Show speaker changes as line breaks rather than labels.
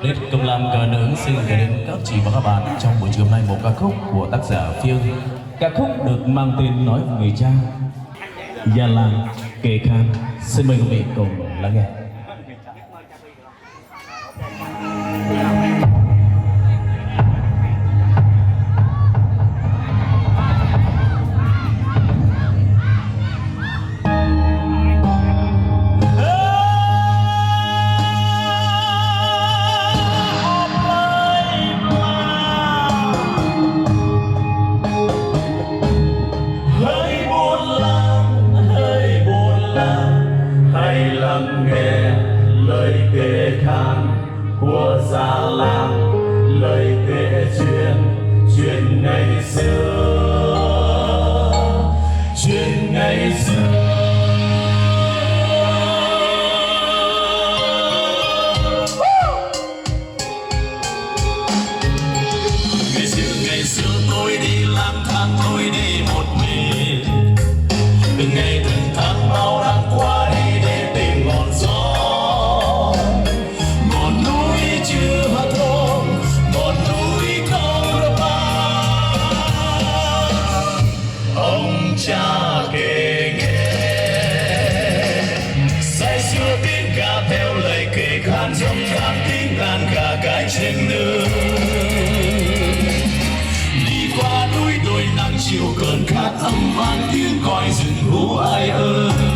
Plit Cơm Lam cờ nướng xin gửi đến các chị và các bạn trong buổi chiều hôm nay một ca khúc của tác giả Phiên. Ca khúc được mang tên Nói về người cha, Gia Lai kề khan. Xin mời quý vị cùng lắng nghe.
Của Gia Lai lời kể chuyện ngày xưa, chuyện ngày xưa. tan cả cái trên đường. Đi qua núi đồi nắng chiều cơn khát âm vang tiếng còi rừng hú ai ơi.